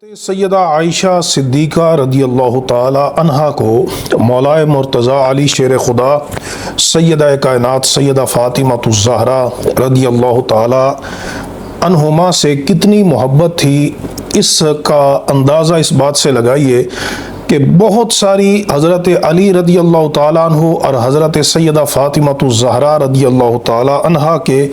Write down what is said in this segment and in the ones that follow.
سیدہ عائشہ صدیقہ رضی اللہ تعالی عنہا کو مولا مرتضی علی شیر خدا سیدہ کائنات سیدہ فاطمہ الزہرا رضی اللہ تعالی عنہما سے کتنی محبت تھی، اس کا اندازہ اس بات سے لگائیے کہ بہت ساری حضرت علی رضی اللہ تعالیٰ عنہ اور حضرت سیدہ فاطمہ الزہرا رضی اللہ تعالیٰ عنہا کے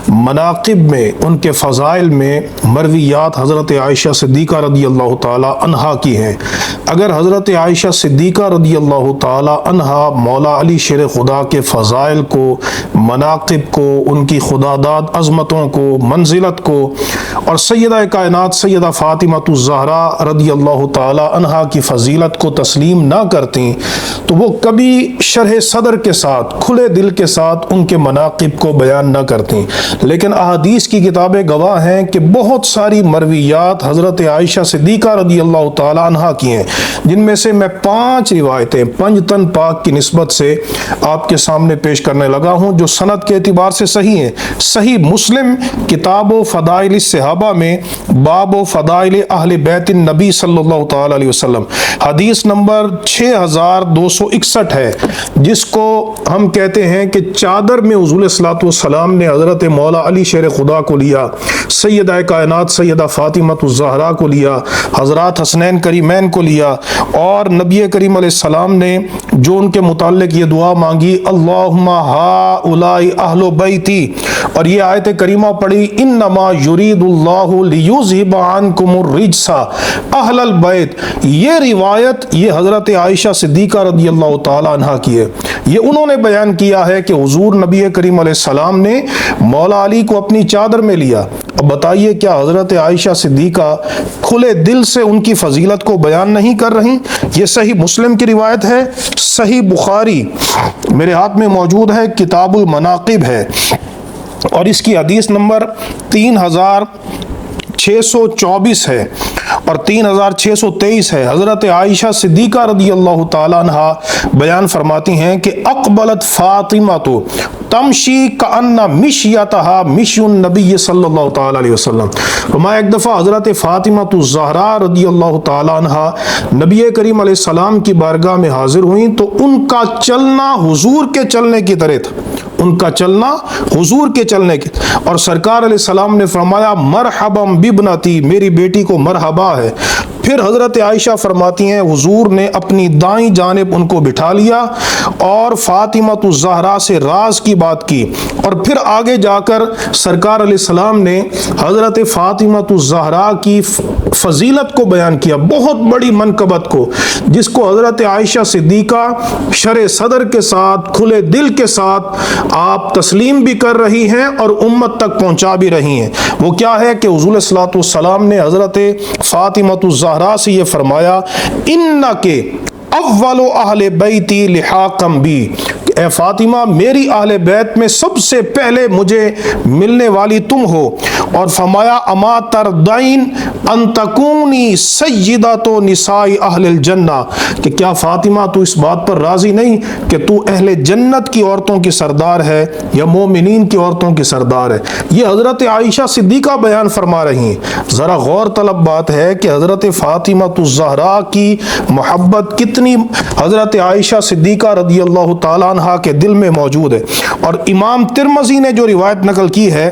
مناقب میں، ان کے فضائل میں مرویات حضرت عائشہ صدیقہ رضی اللہ تعالیٰ عنہا کی ہیں۔ اگر حضرت عائشہ صدیقہ رضی اللہ تعالیٰ عنہا مولا علی شیر خدا کے فضائل کو، مناقب کو، ان کی خداداد عظمتوں کو، منزلت کو، اور سیدہ کائنات سیدہ فاطمہ الزہرا رضی اللہ تعالیٰ عنہا کی فضیلت کو تسلیم نہ کرتی تو وہ کبھی شرح صدر کے ساتھ، کھلے دل کے ساتھ ان کے مناقب کو بیان نہ کرتی۔ لیکن احادیث کی کتابیں گواہ ہیں کہ بہت ساری مرویات حضرت عائشہ صدیقہ رضی اللہ تعالی عنہا کی ہیں، جن میں سے میں 5 روایتیں پنجتن پاک کی نسبت سے آپ کے سامنے پیش کرنے لگا ہوں، جو سند کے اعتبار سے صحیح ہیں۔ صحیح مسلم کتاب و فضائل الصحابہ میں باب و فضائل اہل بیت النبی صلی اللہ تعالی علیہ وسلم حدیث نمبر 6261 ہے، جس کو ہم کہتے ہیں کہ چادر میں حضور صلی اللہ علیہ وسلم نے حضرت مولا علی شیر خدا کو لیا، سیدہ کائنات سیدہ فاطمہ الزہرا کو لیا، حضرات حسنین کریمین کو لیا، اور نبی کریم علیہ السلام نے جو ان کے متعلق یہ دعا مانگی، اللہم ہؤلاء اہل بیتی، اور یہ آیت کریمہ پڑھی، انما یرید اللہ لیذہب عنکم الرجس اہل البیت۔ یہ روایت یہ حضرت عائشہ صدیقہ رضی اللہ تعالی عنہا کی ہے۔ یہ انہوں نے بیان کیا ہے کہ حضور نبی کریم علیہ السلام نے مولا علی کو اپنی چادر میں لیا۔ اب بتائیے کیا حضرت عائشہ صدیقہ کھلے دل سے ان کی فضیلت کو بیان نہیں کر رہی؟ یہ صحیح مسلم کی روایت ہے، صحیح بخاری میرے ہاتھ میں موجود ہے، کتاب المناقب ہے، اور اس کی حدیث نمبر 3624 ہے اور 3623 ہے۔ حضرت عائشہ صدیقہ رضی اللہ تعالی عنہا بیان فرماتی ہیں کہ اقبلت فاطمہ تو تمشی کأن مشیتہا مشی النبی صلی اللہ تعالی علیہ وسلم۔ فرمایا ایک دفعہ حضرت فاطمہ الزہرا رضی اللہ تعالی عنہا نبی کریم علیہ السلام کی بارگاہ میں حاضر ہوئیں تو ان کا چلنا حضور کے چلنے کی طرح تھا، ان کا چلنا حضور کے چلنے کی، اور سرکار علیہ السلام نے فرمایا مرحبا بابنتی، میری بیٹی کو مرحبا ہے۔ پھر حضرت عائشہ فرماتی ہیں حضور نے اپنی دائیں جانب ان کو بٹھا لیا اور فاطمہ الزہرا سے راز کی بات کی، اور پھر آگے جا کر سرکار علیہ السلام نے حضرت فاطمہ الزہرا کی فضیلت کو بیان کیا، بہت بڑی منقبت کو، جس کو حضرت عائشہ صدیقہ شرح صدر کے ساتھ، کھلے دل کے ساتھ آپ تسلیم بھی کر رہی ہیں اور امت تک پہنچا بھی رہی ہیں۔ وہ کیا ہے کہ حضور صلی اللہ علیہ وسلم نے حضرت فاطمہ الزہرا سے یہ فرمایا، انک اول اہل بیتی لحاقا بی، اے فاطمہ میری اہل بیت میں سب سے پہلے مجھے ملنے والی تم ہو، اور فرمایا اما ترضین ان تکونی سیدۃ نساء اہل الجنہ، کہ کیا فاطمہ تو اس بات پر راضی نہیں کہ تو اہل جنت کی عورتوں کی سردار ہے یا مومنین کی عورتوں کی سردار ہے؟ یہ حضرت عائشہ صدیقہ بیان فرما رہی ہیں۔ ذرا غور طلب بات ہے کہ حضرت فاطمہ الزہرا کی محبت کتنی حضرت عائشہ صدیقہ رضی اللہ تعالیٰ عنہ کے دل میں موجود ہے۔ اور امام ترمذی نے جو روایت نقل کی ہے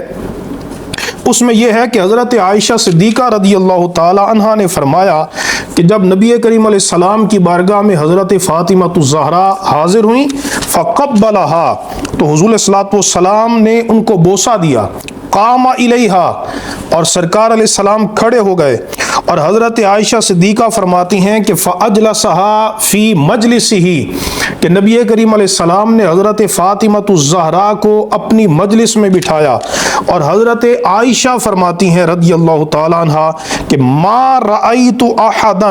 اس میں یہ ہے کہ حضرت عائشہ صدیقہ رضی اللہ تعالی عنہا نے فرمایا کہ جب نبی کریم علیہ السلام کی بارگاہ میں حضرت فاطمہ الزہرا حاضر ہوئیں فقبلہا، تو حضور صلی اللہ علیہ وسلم نے ان کو بوسہ دیا، قام الیہا، اور سرکار علیہ السلام کھڑے ہو گئے، اور حضرت عائشہ صدیقہ فرماتی ہیں کہ فاجلسہا فی مجلسہ، کہ نبی کریم علیہ السلام نے حضرت فاطمہ الزہرا کو اپنی مجلس میں بٹھایا، اور حضرت عائشہ فرماتی ہیں رضی اللہ تعالی عنہا کہ ما رأیت احدا